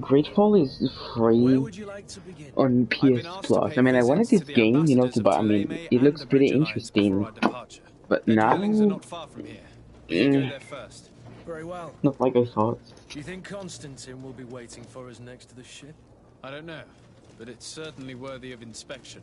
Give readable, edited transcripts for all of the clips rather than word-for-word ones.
GreedFall is Where free would you like to begin? on I've been PS asked to Plus. pay I mean, I wanted visits this to the game, you know, ambassadors to of buy. I mean, Teleme it and looks the pretty Bridge Alliance before interesting, our departure. but Their now, dwellings are not far from here. We can go there first. Very well. not like I thought. Do you think Constantine will be waiting for us next to the ship? I don't know, but it's certainly worthy of inspection.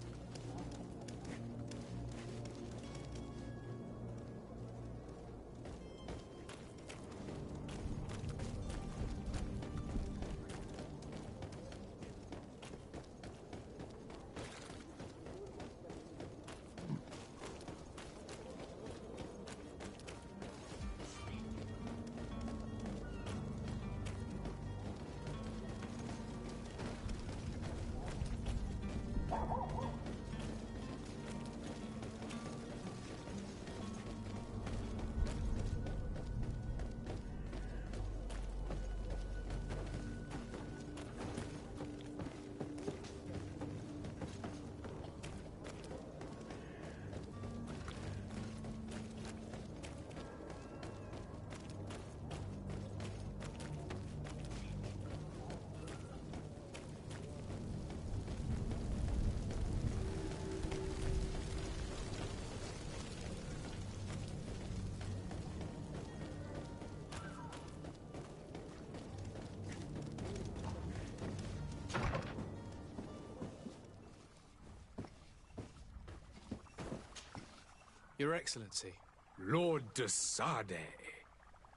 Your Excellency. Lord de Sade,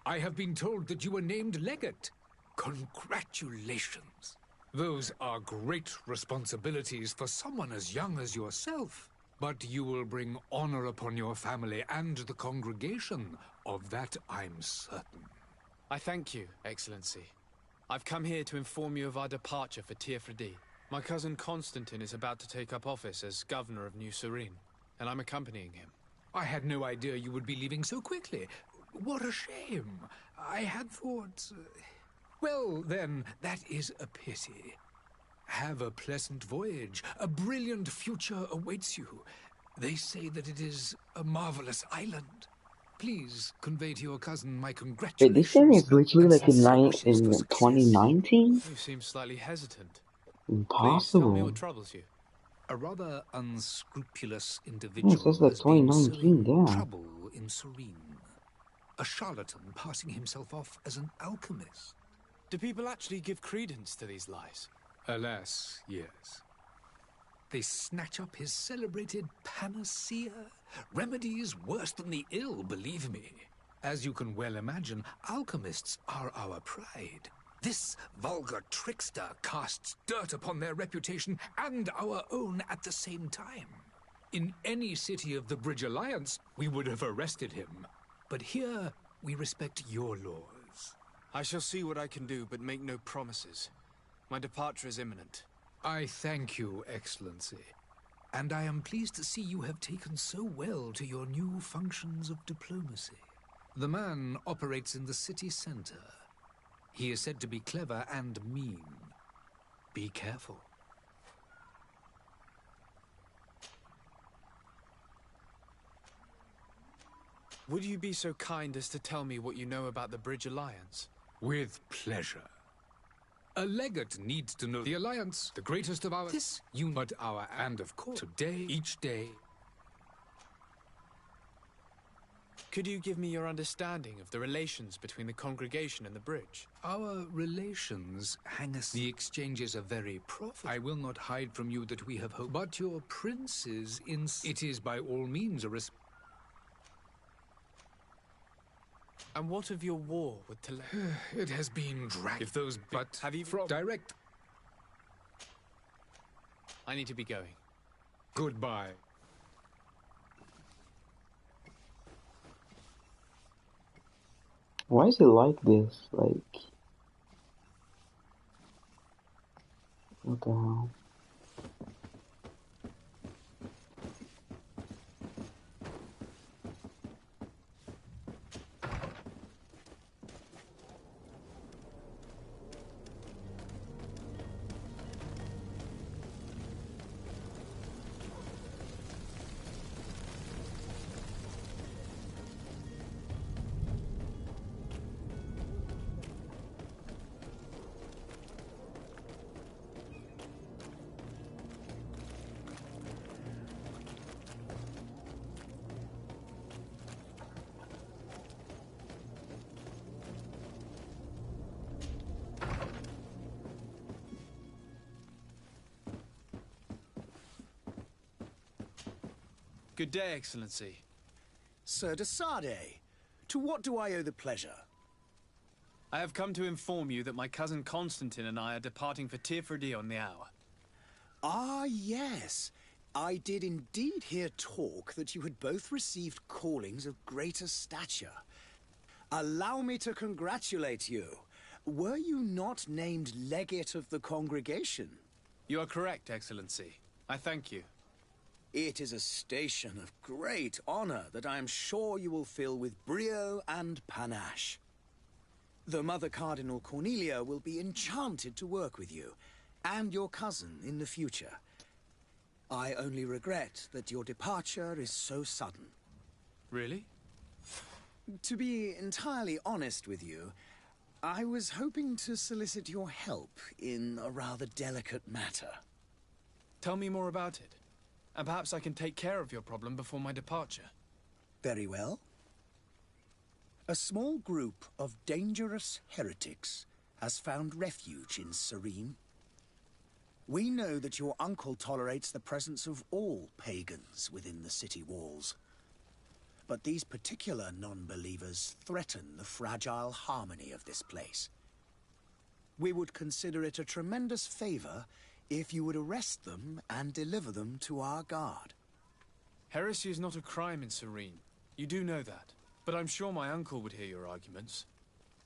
I have been told that you were named legate. Congratulations. Those are great responsibilities for someone as young as yourself. But you will bring honor upon your family and the congregation. Of that, I'm certain. I thank you, Excellency. I've come here to inform you of our departure for Tiefredi. My cousin Constantine is about to take up office as governor of New Serene, and I'm accompanying him. I had no idea you would be leaving so quickly. What a shame. I had thought... Well, then, that is a pity. Have a pleasant voyage. A brilliant future awaits you. They say that it is a marvelous island. Please convey to your cousin my Wait, this game congratulations is literally and like sincere wishes for in success. 2019? You seem slightly hesitant. Please, tell me Impossible. what troubles you. A rather unscrupulous Yeah, it individual says like has been 2019, sowing yeah. trouble in Serene. A charlatan passing himself off as an alchemist. Do people actually give credence to these lies? Alas, yes. They snatch up his celebrated panacea. Remedies worse than the ill, believe me. As you can well imagine, alchemists are our pride. This vulgar trickster casts dirt upon their reputation and our own at the same time. In any city of the Bridge Alliance, we would have arrested him. But here, we respect your laws. I shall see what I can do, but make no promises. My departure is imminent. I thank you, Excellency. And I am pleased to see you have taken so well to your new functions of diplomacy. The man operates in the city center. He is said to be clever and mean. Be careful. Would you be so kind as to tell me what you know about the Bridge Alliance? With pleasure. A legate needs to know the Alliance, the greatest of our... This you but our... And of course, today, each day... Could you give me your understanding of the relations between the congregation and the bridge? Our relations hang us. The exchanges are very profitable. I will not hide from you that we have hope. But your prince's it is by all means a And what of your war with Tele? It has been dragged. If those... But have you... From direct... I need to be going. Goodbye. Why is it like this? Like... What the hell? Good day, Excellency. Sir de Sade, to what do I owe the pleasure? I have come to inform you that my cousin Constantine and I are departing for Tirfredi on the hour. Ah, yes. I did indeed hear talk that you had both received callings of greater stature. Allow me to congratulate you. Were you not named legate of the congregation? You are correct, Excellency. I thank you. It is a station of great honor that I am sure you will fill with brio and panache. The Mother Cardinal Cornelia will be enchanted to work with you, and your cousin in the future. I only regret that your departure is so sudden. Really? To be entirely honest with you, I was hoping to solicit your help in a rather delicate matter. Tell me more about it, and perhaps I can take care of your problem before my departure. Very well. A small group of dangerous heretics has found refuge in Serene. We know that your uncle tolerates the presence of all pagans within the city walls. But these particular non-believers threaten the fragile harmony of this place. We would consider it a tremendous favor if you would arrest them and deliver them to our guard. Heresy is not a crime in Serene. You do know that. But I'm sure my uncle would hear your arguments.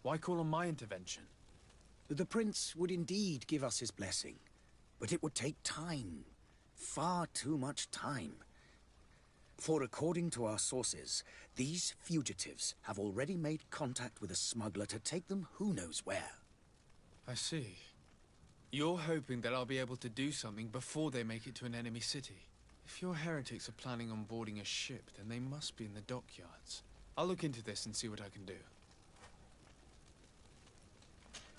Why call on my intervention? The prince would indeed give us his blessing, but it would take time. Far too much time. For according to our sources, these fugitives have already made contact with a smuggler to take them who knows where. I see. You're hoping that I'll be able to do something before they make it to an enemy city. If your heretics are planning on boarding a ship, then they must be in the dockyards. I'll look into this and see what I can do.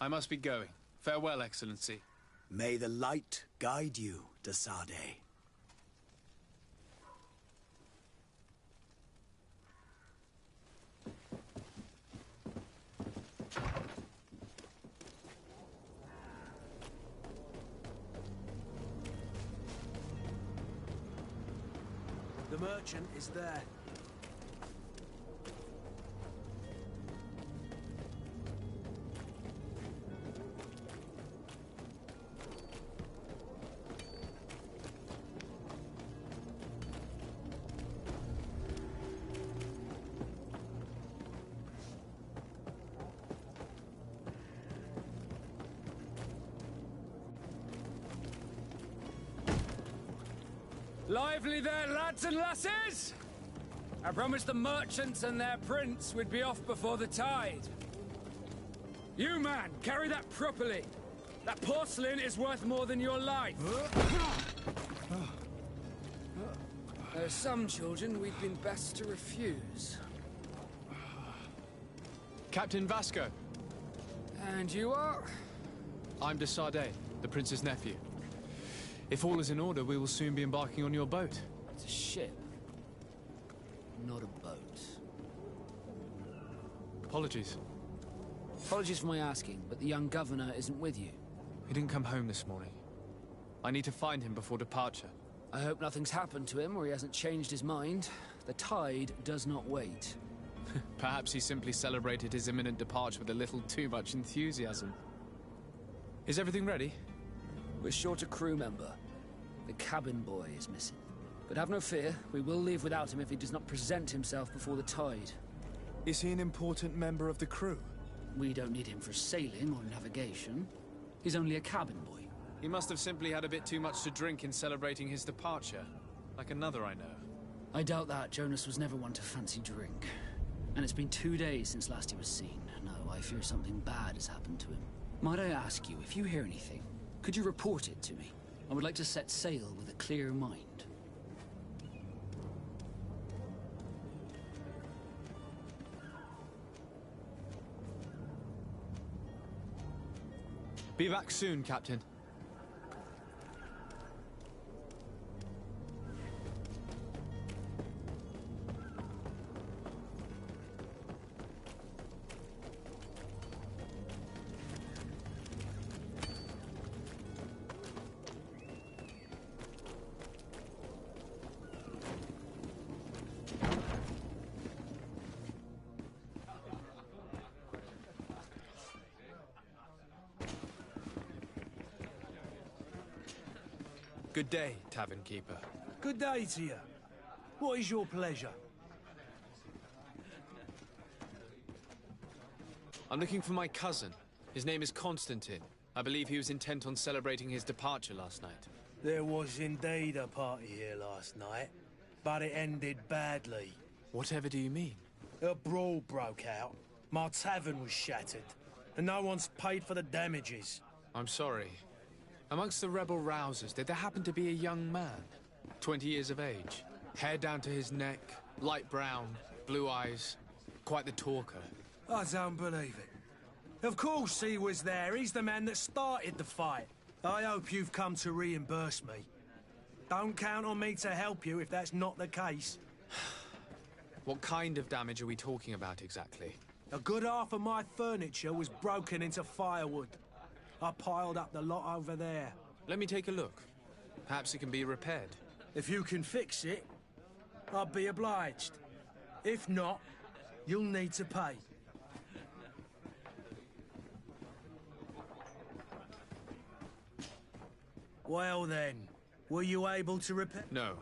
I must be going. Farewell, Excellency. May the light guide you, de Sade. The merchant is there. Lively there, lads and lasses! I promised the merchants and their prince we'd be off before the tide. You, man, carry that properly. That porcelain is worth more than your life. There are some children we'd been best to refuse. Captain Vasco. And you are? I'm de Sade, the prince's nephew. If all is in order, we will soon be embarking on your boat. It's a ship, not a boat. Apologies. Apologies for my asking, but the young governor isn't with you. He didn't come home this morning. I need to find him before departure. I hope nothing's happened to him or he hasn't changed his mind. The tide does not wait. Perhaps he simply celebrated his imminent departure with a little too much enthusiasm. Is everything ready? We're short a crew member. The cabin boy is missing. But have no fear, we will leave without him if he does not present himself before the tide. Is he an important member of the crew? We don't need him for sailing or navigation. He's only a cabin boy. He must have simply had a bit too much to drink in celebrating his departure. Like another I know. I doubt that. Jonas was never one to fancy drink. And it's been 2 days since last he was seen. No, I fear something bad has happened to him. Might I ask you, if you hear anything, could you report it to me? I would like to set sail with a clear mind. Be back soon, Captain. Good day, tavern keeper. Good day to you. What is your pleasure? I'm looking for my cousin. His name is Constantine. I believe he was intent on celebrating his departure last night. There was indeed a party here last night, but it ended badly. Whatever do you mean? A brawl broke out. My tavern was shattered, and no one's paid for the damages. I'm sorry. Amongst the rebel rousers, did there happen to be a young man? 20 years of age. Hair down to his neck, light brown, blue eyes. Quite the talker. I don't believe it. Of course he was there. He's the man that started the fight. I hope you've come to reimburse me. Don't count on me to help you if that's not the case. What kind of damage are we talking about exactly? A good half of my furniture was broken into firewood. I piled up the lot over there. Let me take a look. Perhaps it can be repaired. If you can fix it, I'll be obliged. If not, you'll need to pay. Well then, were you able to repair? No,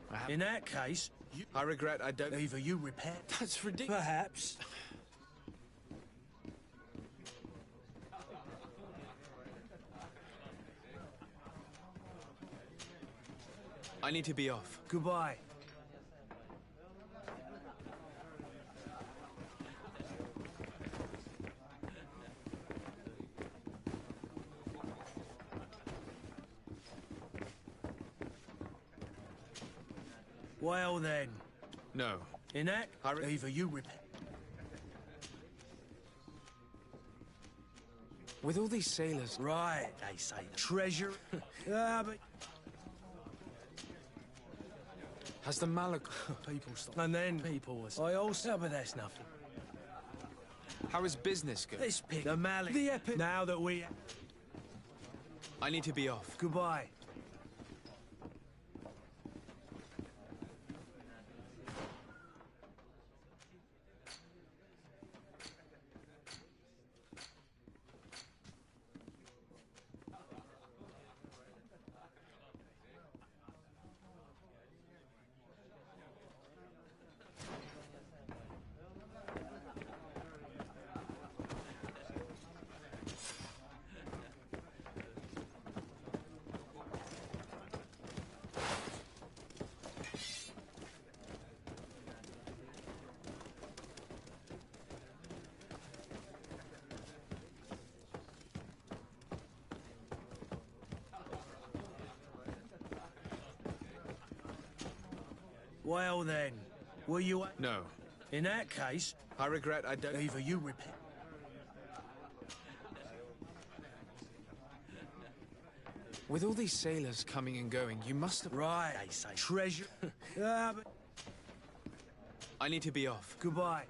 I haven't. In that case, I regret I don't... either you repair... That's ridiculous. Perhaps. I need to be off. Goodbye. Well then, No. in that, I either you repair... With all these sailors... Right, they say. Treasure. But... Has the Malak... people stop. And then people was... I also... but that's nothing. How is business going? This pig, the Malik, the epic... Now that we... I need to be off. Goodbye. Well then, were you... No. In that case... I regret I don't... either you repair... With all these sailors coming and going, you must have... Right, they say. Treasure. But... I need to be off. Goodbye.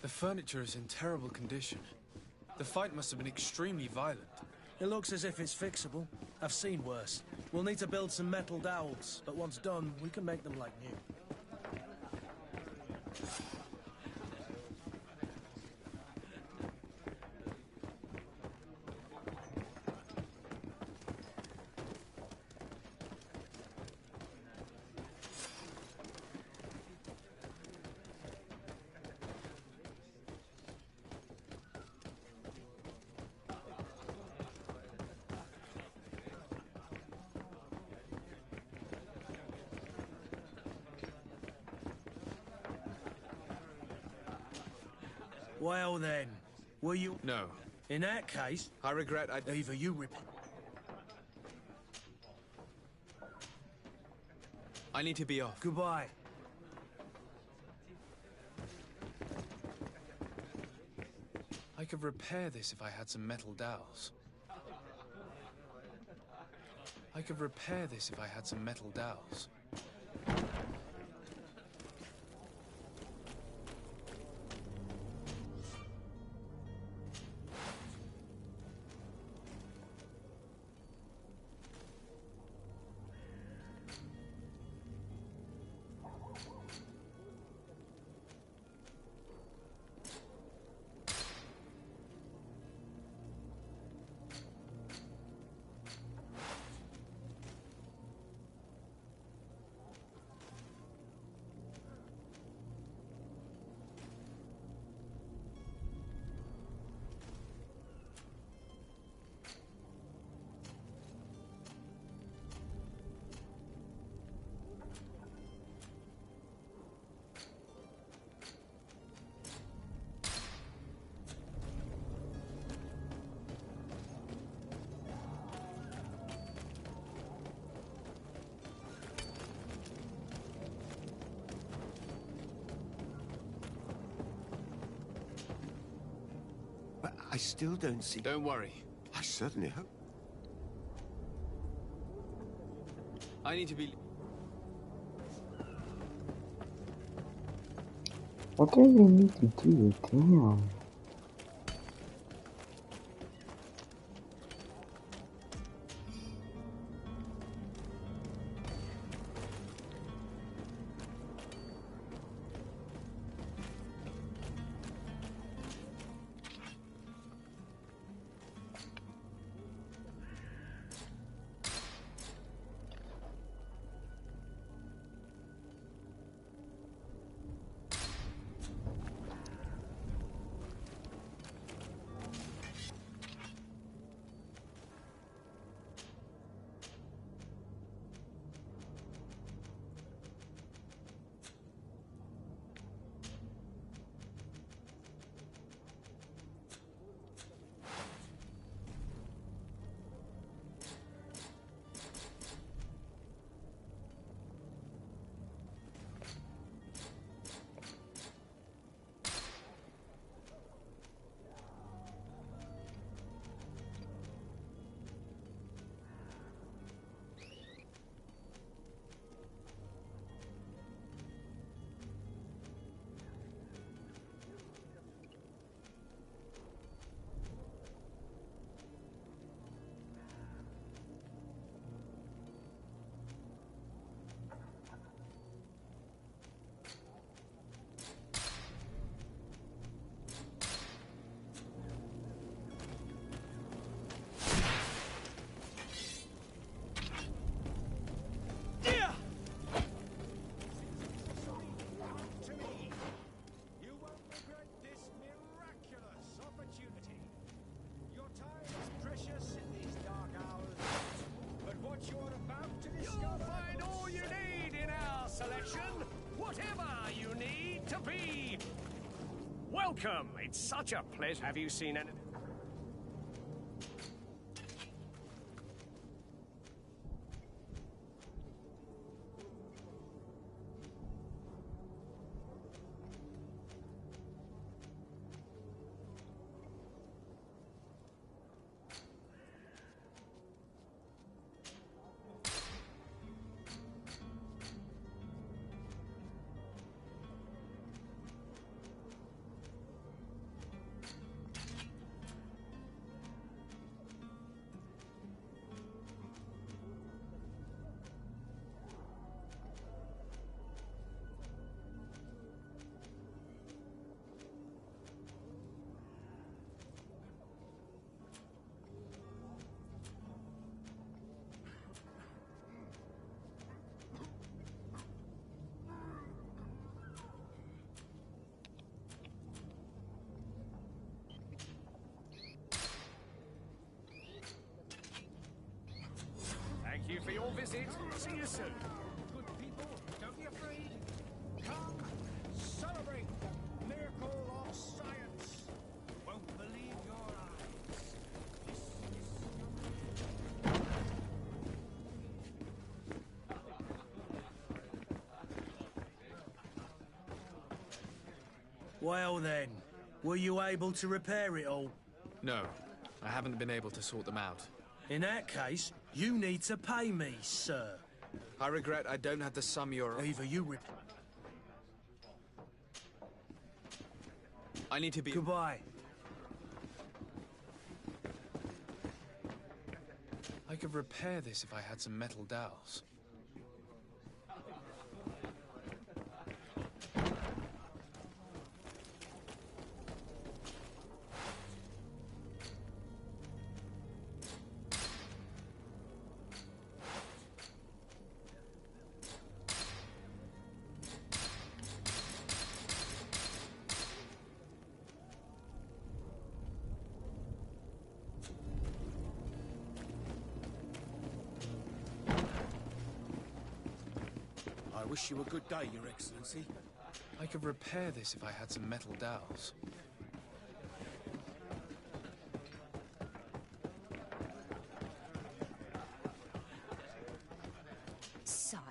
The furniture is in terrible condition. The fight must have been extremely violent. It looks as if it's fixable. I've seen worse. We'll need to build some metal dowels, but once done, we can make them like new. Well then, were you... No. In that case... I regret I... either you repair... I need to be off. Goodbye. I could repair this if I had some metal dowels. I could repair this if I had some metal dowels. still don't see... Don't worry. I certainly hope... I need to be... What do I even need to do? Damn. Welcome. It's such a pleasure. Have you seen any... Thank you for your visit. See you soon. Good people, don't be afraid. Come, celebrate the miracle of science. Won't believe your eyes. Well then, were you able to repair it all? No, I haven't been able to sort them out. In that case, you need to pay me, sir. I regret I don't have the sum you're... Either you I need to be... Goodbye. I could repair this if I had some metal dowels. I wish you a good day, Your Excellency. I could repair this if I had some metal dowels. Sire,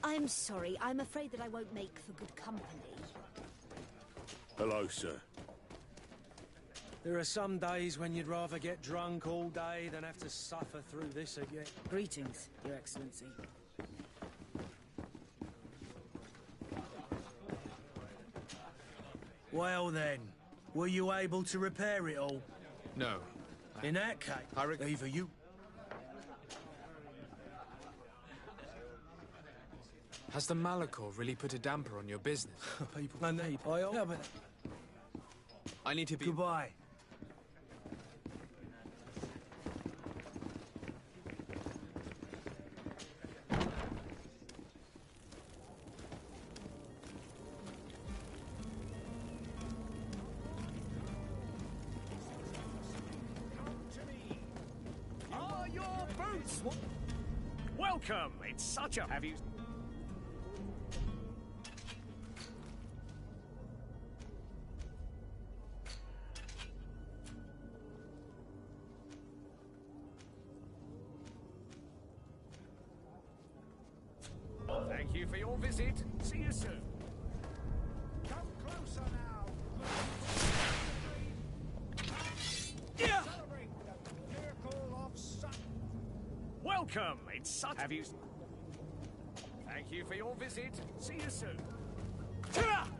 I'm sorry. I'm afraid that I won't make for good company. Hello, sir. There are some days when you'd rather get drunk all day than have to suffer through this again. Greetings, Your Excellency. Well then, were you able to repair it all? No. In that case, either you... Has the Malachor really put a damper on your business? People and they pile. Yeah, but... I need to be... Goodbye. Are your boots? Welcome. It's such a... Have you... Thank you for your visit. See you soon. Come closer now. Yeah. Celebrate the miracle of sun. Welcome. It's such. Have you? Thank you for your visit. See you soon. Come on.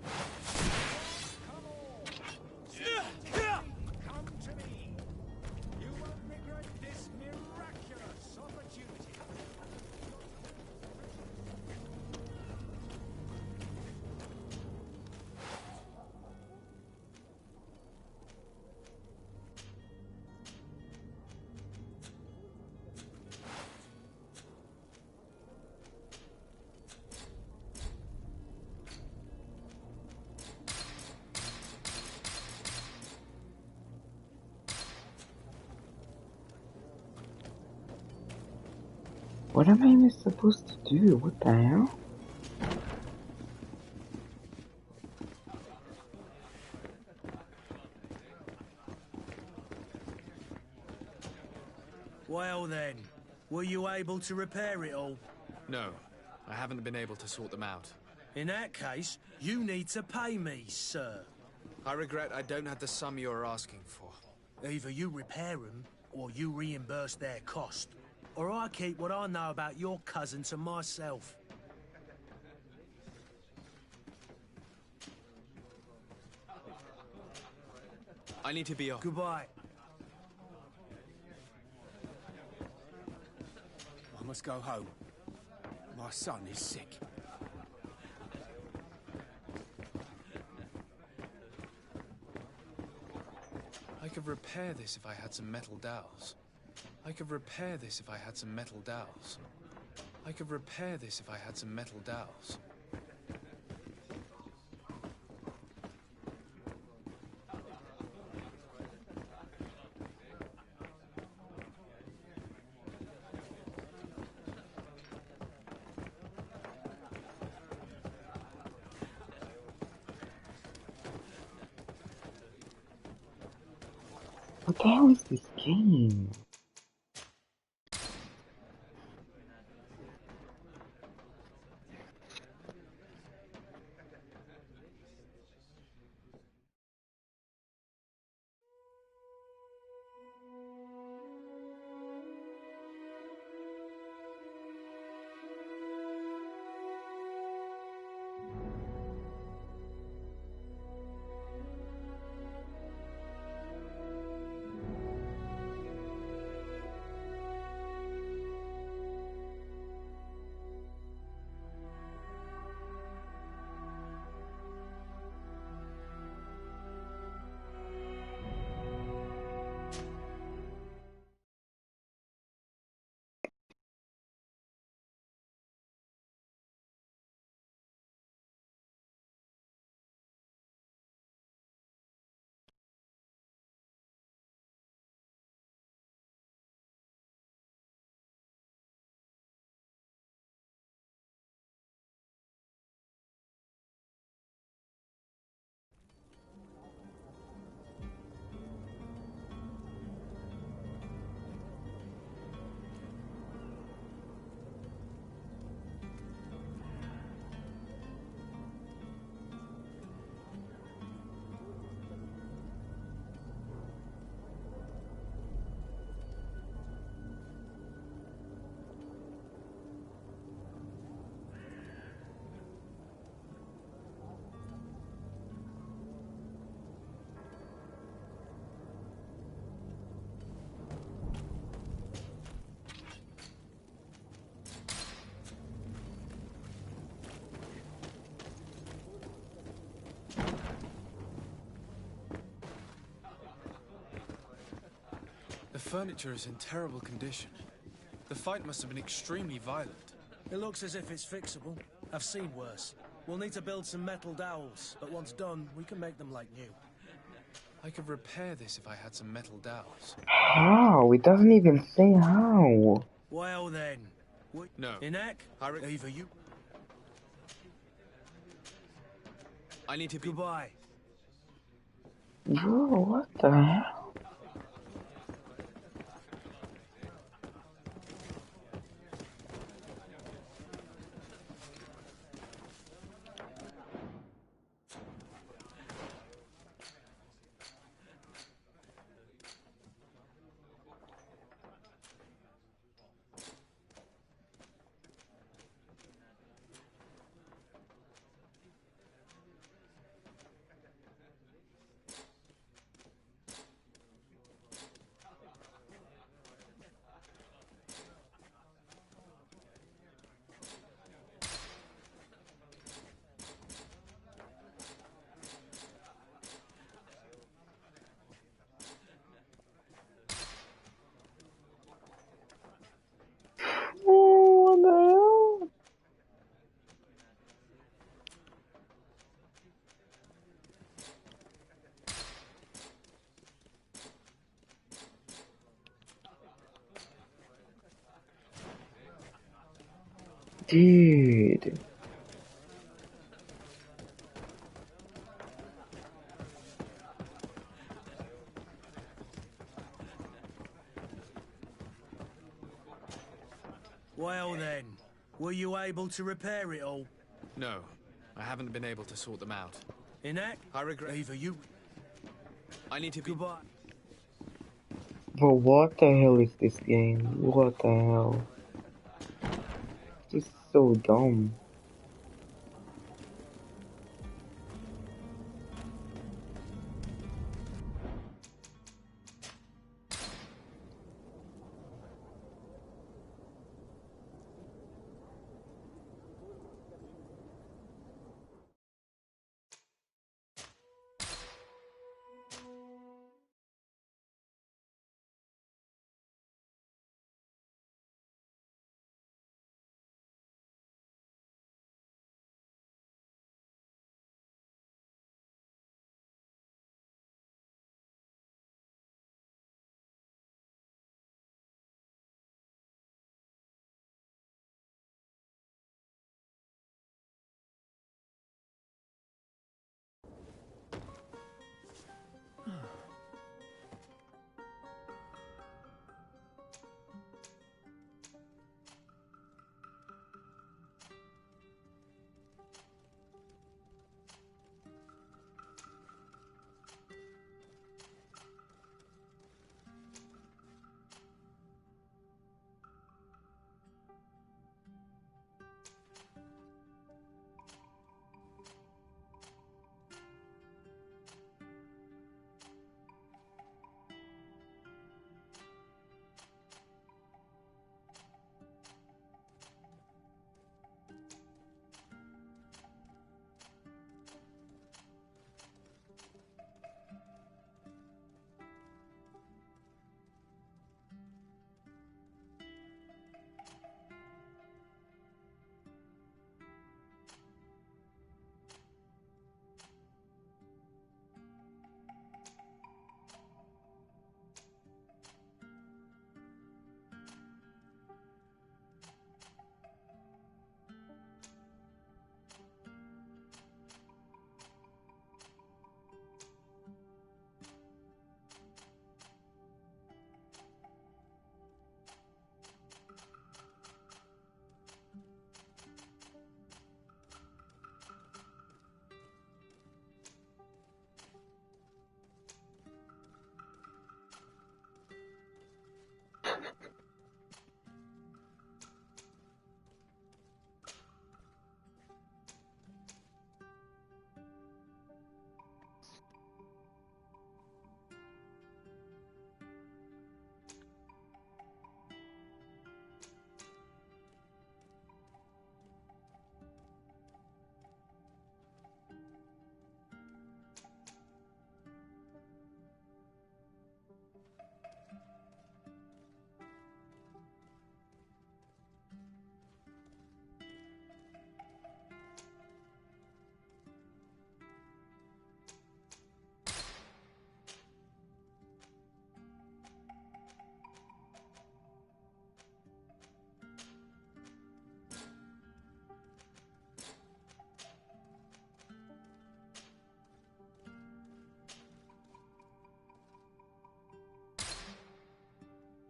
Come to me. You won't regret this miraculous opportunity. What am I even supposed to do? What the hell? Well then, were you able to repair it all? No. I haven't been able to sort them out. In that case, you need to pay me, sir. I regret I don't have the sum you are asking for. Either you repair them, or you reimburse their cost. Or I keep what I know about your cousin to myself. I need to be off. Goodbye. I must go home. My son is sick. I could repair this if I had some metal dowels. I could repair this if I had some metal dowels. I could repair this if I had some metal dowels. What the hell is this game? furniture is in terrible condition. The fight must have been extremely violent. It looks as if it's fixable. I've seen worse. We'll need to build some metal dowels, but once done, we can make them like new. I could repair this if I had some metal dowels. How? It doesn't even say how. Well then. No. Inak? Either you... I need to be... Goodbye. Bro, what the hell? Oh, what the hell? Dude. Well then. Were you able to repair it all? No, I haven't been able to sort them out. Inak? I regret... Either you... I need to be... Goodbye. Bro, what the hell is this game? What the hell? This is so dumb.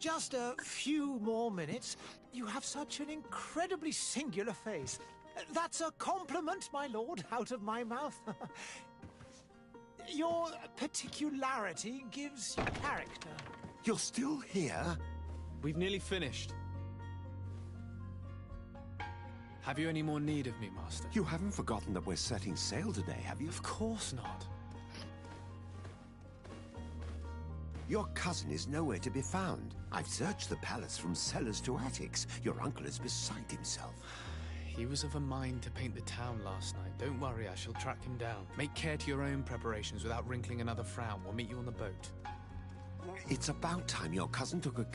just a few more minutes. You have such an incredibly singular face. That's a compliment, my lord, out of my mouth. Your particularity gives you character. You're still here? We've nearly finished. Have you any more need of me, Master? You haven't forgotten that we're setting sail today, have you? Of course not. Your cousin is nowhere to be found. I've searched the palace from cellars to attics. Your uncle is beside himself. He was of a mind to paint the town last night. Don't worry, I shall track him down. Make care to your own preparations without wrinkling another frown. We'll meet you on the boat. It's about time your cousin took a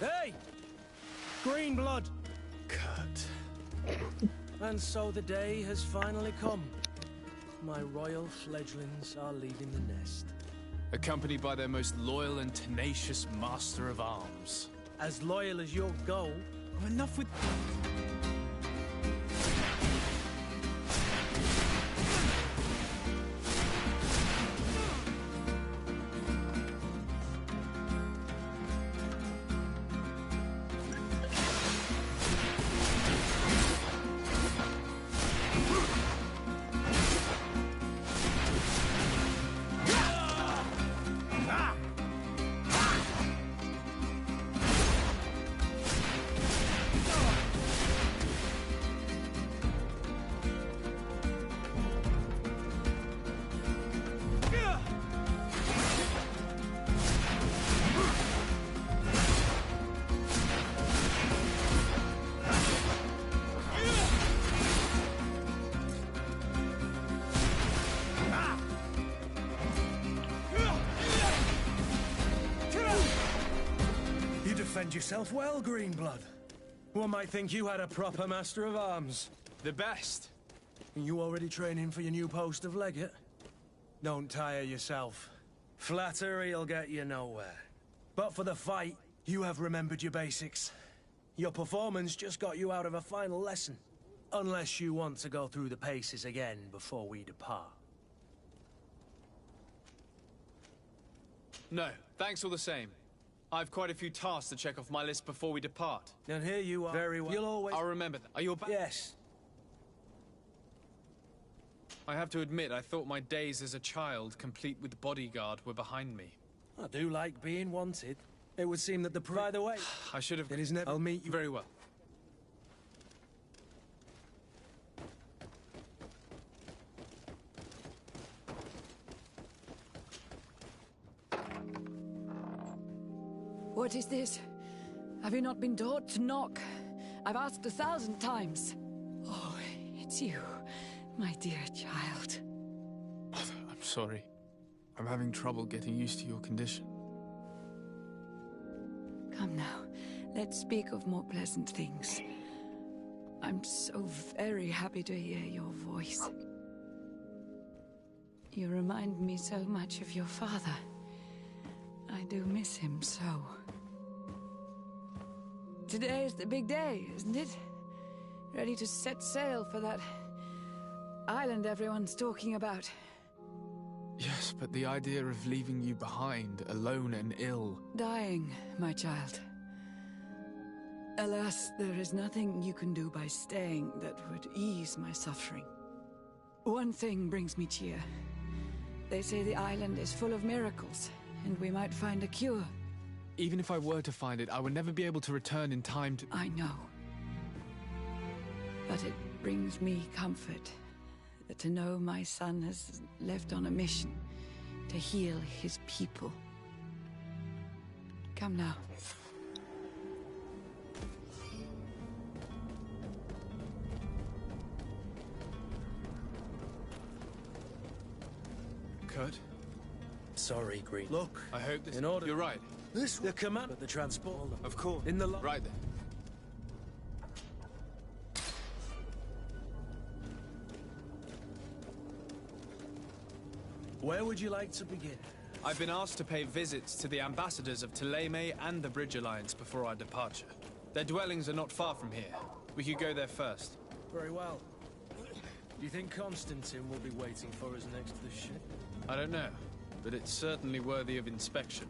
Hey! Green blood! Kurt. And so the day has finally come. My royal fledglings are leaving the nest. Accompanied by their most loyal and tenacious master of arms. As loyal as your goal. Oh, enough with... Defend yourself well, Greenblood. One might think you had a proper master of arms. The best. You already training for your new post of legate? Don't tire yourself. Flattery'll get you nowhere. But for the fight, you have remembered your basics. Your performance just got you out of a final lesson. Unless you want to go through the paces again before we depart. No, thanks all the same. I've quite a few tasks to check off my list before we depart. And here you are. Very well. You'll always... I'll remember that. Are you back? Yes. I have to admit, I thought my days as a child, complete with bodyguard, were behind me. I do like being wanted. It would seem that the... By the way... I should have... It is never... I'll meet you very well. What is this? Have you not been taught to knock? I've asked 1,000 times. Oh, it's you, my dear child. Mother, I'm sorry. I'm having trouble getting used to your condition. Come now, let's speak of more pleasant things. I'm so very happy to hear your voice. You remind me so much of your father. I do miss him so. Today is the big day, isn't it? Ready to set sail for that island everyone's talking about. Yes, but the idea of leaving you behind, alone and ill... Dying, my child. Alas, there is nothing you can do by staying that would ease my suffering. One thing brings me cheer. They say the island is full of miracles, and we might find a cure. Even if I were to find it, I would never be able to return in time to... I know. But it brings me comfort to know my son has left on a mission to heal his people. Come now. Kurt? Sorry, Green. Look, I hope this... In order... You're right. This... The command... But the transport... Of course. In the... Right then. Where would you like to begin? I've been asked to pay visits to the ambassadors of Thélème and the Bridge Alliance before our departure. Their dwellings are not far from here. We could go there first. Very well. Do you think Constantine will be waiting for us next to the ship? I don't know, but it's certainly worthy of inspection.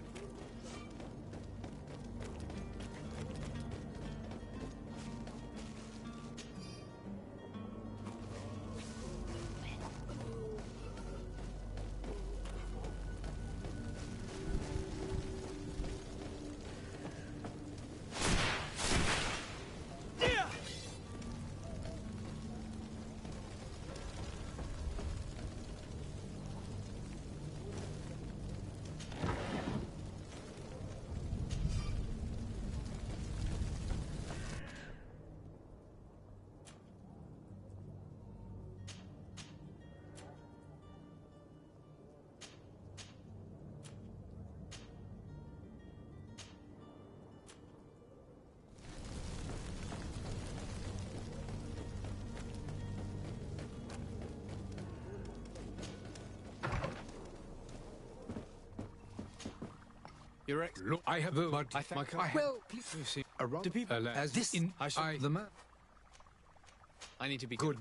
Your ex. Look, I have the mud. I think Well, please you see around. Do people as this? in the man? I need to be Good.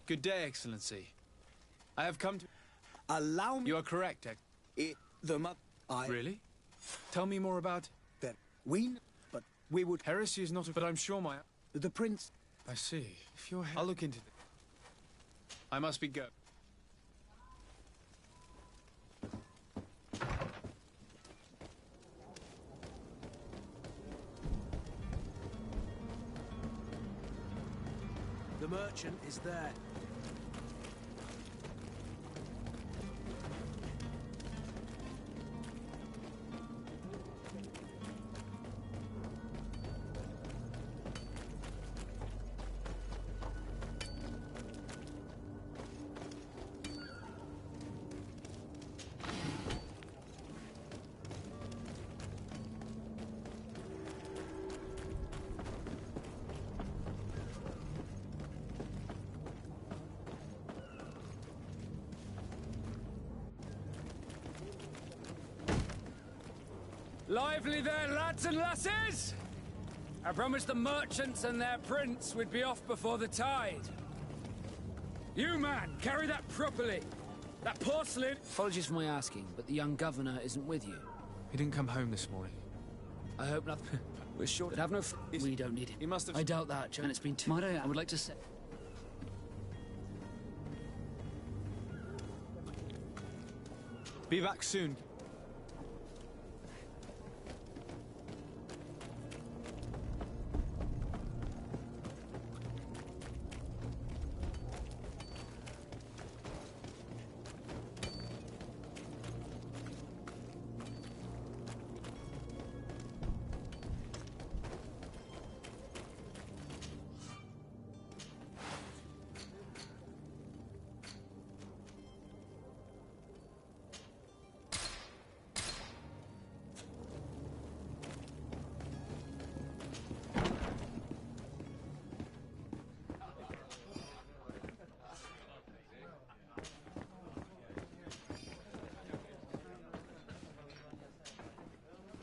Good day, Excellency. I have come to... Allow me... You are correct, Really? Tell me more about... That but we would... Heresy is not a... But I'm sure my... The prince... I see. If you're... I'll look into it. I must be go... The merchant is there. Lively there, lads and lasses! I promised the merchants and their prince we'd be off before the tide. You, man, carry that properly. That porcelain... Apologies for my asking, but the young governor isn't with you. He didn't come home this morning. I hope not. We're sure to have no... We don't need him. He must have... I doubt that, Joe. And it's been too... Might I would like to say... Be back soon.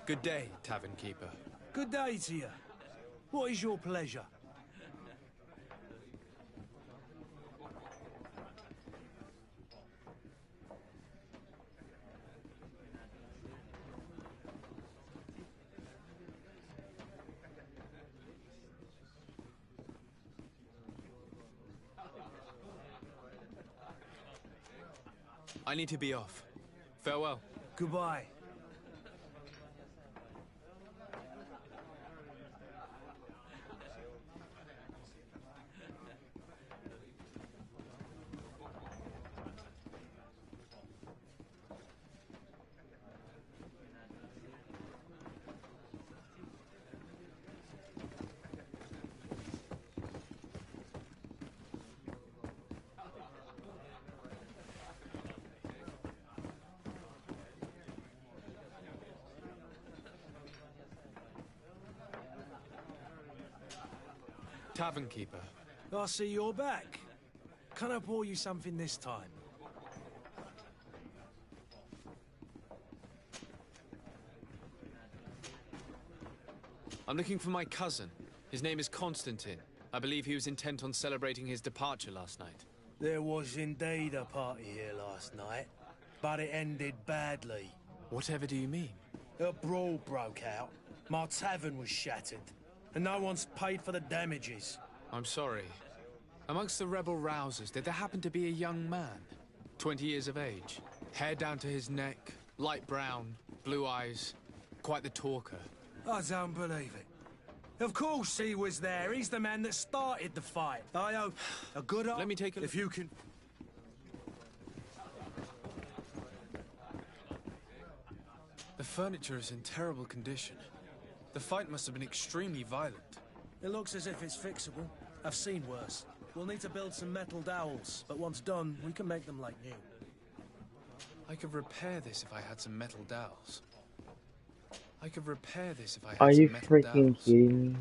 Good day, tavern keeper. Good day to you. What is your pleasure? I need to be off. Farewell. Goodbye. Tavern keeper. I see you're back. Can I pour you something this time? I'm looking for my cousin. His name is Constantine. I believe he was intent on celebrating his departure last night. There was indeed a party here last night, but it ended badly. Whatever do you mean? A brawl broke out. My tavern was shattered, and no one's paid for the damages. I'm sorry. Amongst the rebel rousers, did there happen to be a young man? 20 years of age, hair down to his neck, light brown, blue eyes, quite the talker. I don't believe it. Of course he was there. He's the man that started the fight. I hope a good... Let me take a look. If you can... The furniture is in terrible condition. The fight must have been extremely violent. It looks as if it's fixable. I've seen worse. We'll need to build some metal dowels, but once done, we can make them like new. I could repair this if I had some metal dowels. I could repair this if I had Are some you metal freaking dowels. kidding me?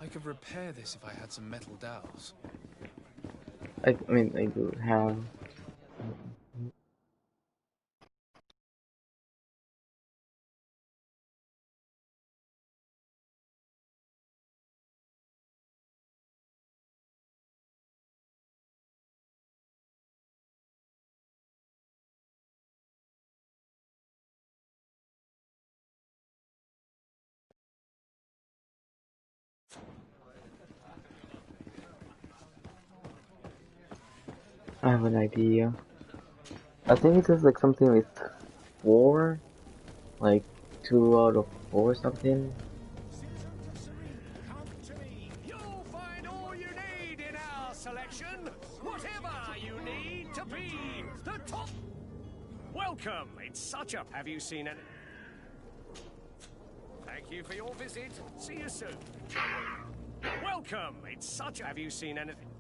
I could repair this if I had some metal dowels. I mean, I do have. I have an idea. I think it's just like something with 4, like 2 out of 4 or something. Come to me. You'll find all you need in our selection. Whatever you need to be the top. Welcome. It's such a... Have you seen it? Thank you for your visit. See you soon. Welcome. It's such a... Have you seen anything?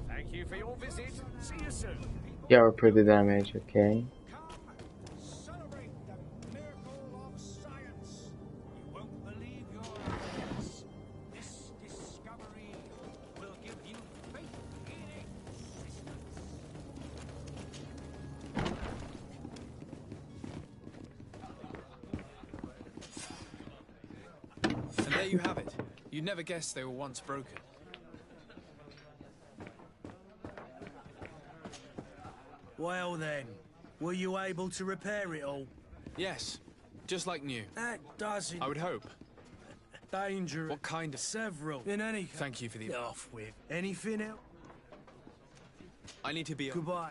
Thank you for your visit. See you soon. Yeah, repair the damage, okay. Celebrate the miracle of science. You won't believe your eyes. This discovery will give you faith in existence. And there you have it. You'd never guess they were once broken. Well then, were you able to repair it all? Yes, just like new. That doesn't... I would hope. Dangerous. What kind of... Several. In any case... Thank you for the... Off with. Anything else? I need to be... Goodbye.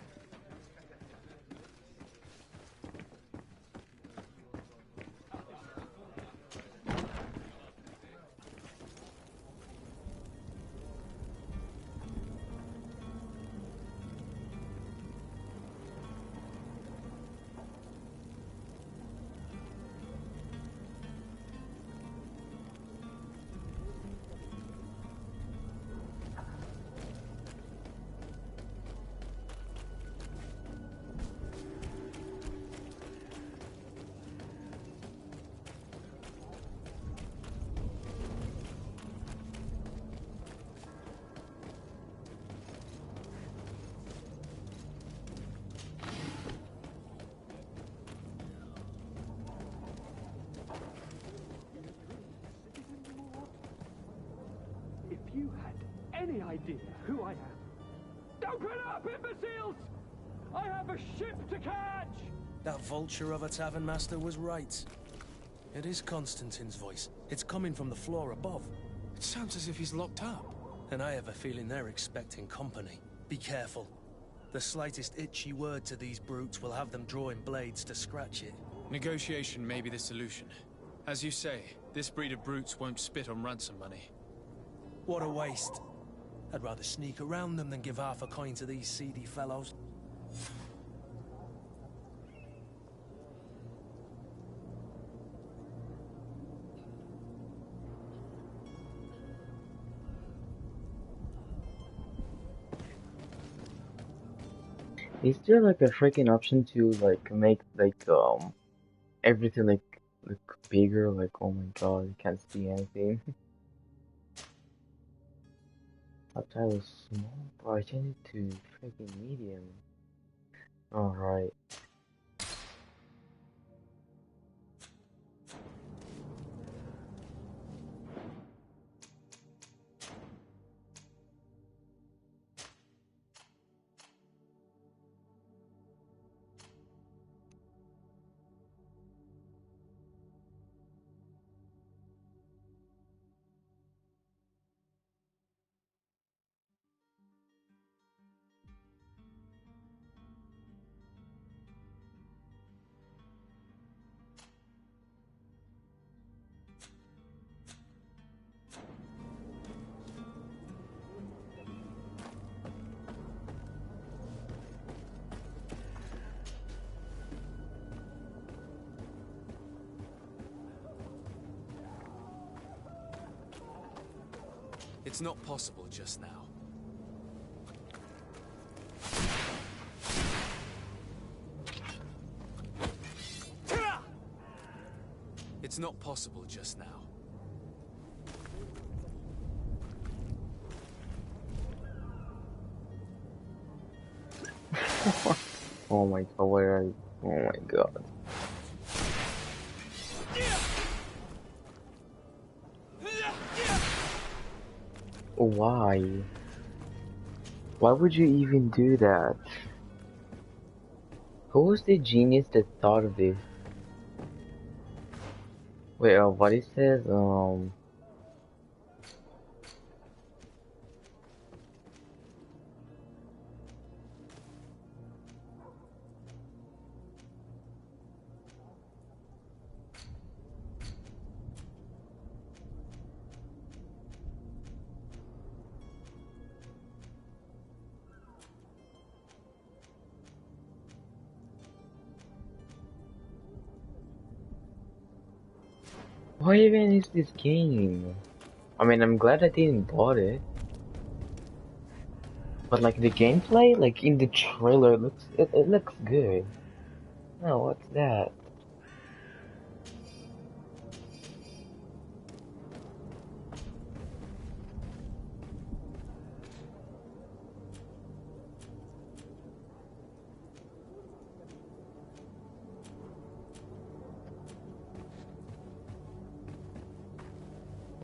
If you had any idea who I am. Open up, imbeciles! I have a ship to catch! That vulture of a tavern master was right. It is Constantine's voice. It's coming from the floor above. It sounds as if he's locked up. And I have a feeling they're expecting company. Be careful. The slightest itchy word to these brutes will have them drawing blades to scratch it. Negotiation may be the solution. As you say, this breed of brutes won't spit on ransom money. What a waste. I'd rather sneak around them than give half a coin to these seedy fellows. Is there like a freaking option to like make like everything like look bigger? Like, oh my god, you can't see anything. Thought I was small, but I changed it to freaking medium. Alright. It's not possible just now. It's not possible just now. Oh my god, where are you? Oh my god. Why? Why would you even do that? Who was the genius that thought of this? Wait, what it says? Why even is this game? I mean, I'm glad I didn't bought it. But like the gameplay, like in the trailer, it looks good. Oh, what's that?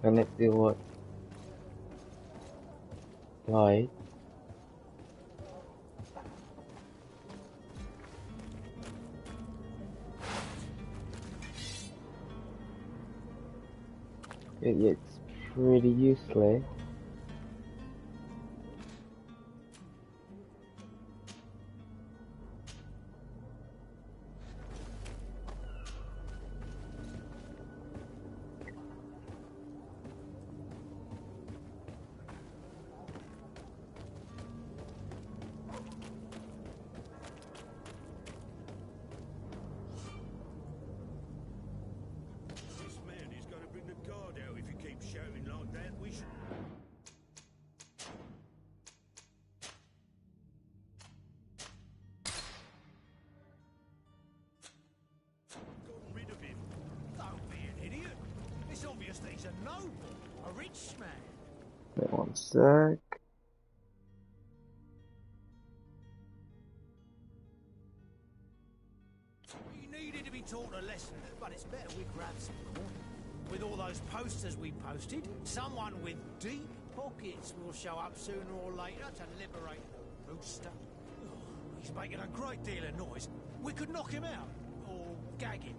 And let's see what. Right. It's pretty useless. This man is going to bring the guard out if you keep shouting like that. We should... Got rid of him. Don't be an idiot. It's obvious that he's a noble, a rich man. Wait one sec. He needed to be taught a lesson, but it's better we grab some coin. With all those posters we posted, someone with deep pockets will show up sooner or later to liberate the rooster. Oh, he's making a great deal of noise. We could knock him out, or gag him.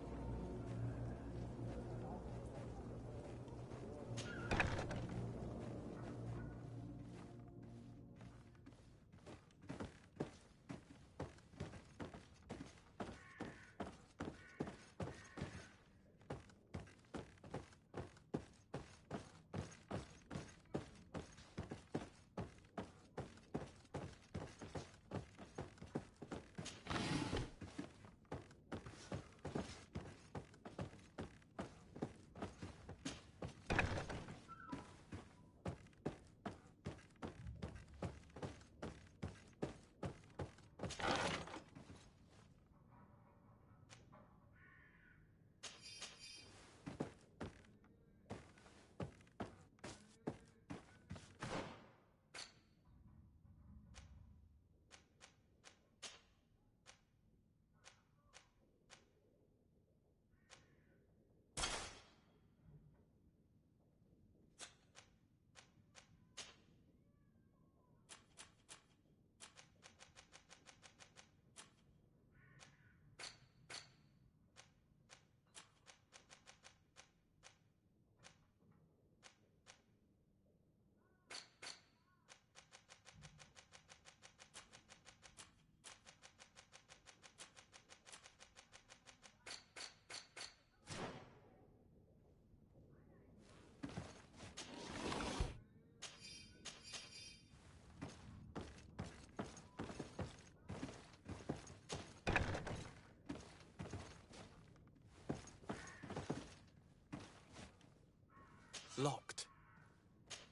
Locked.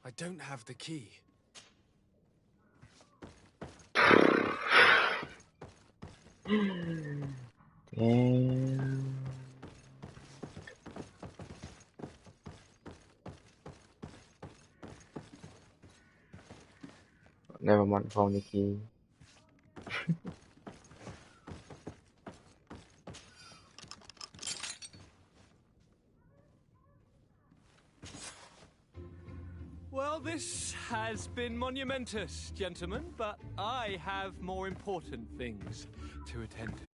I don't have the key. Damn. Never mind, found the key. Well, this has been monumentous, gentlemen, but I have more important things to attend to.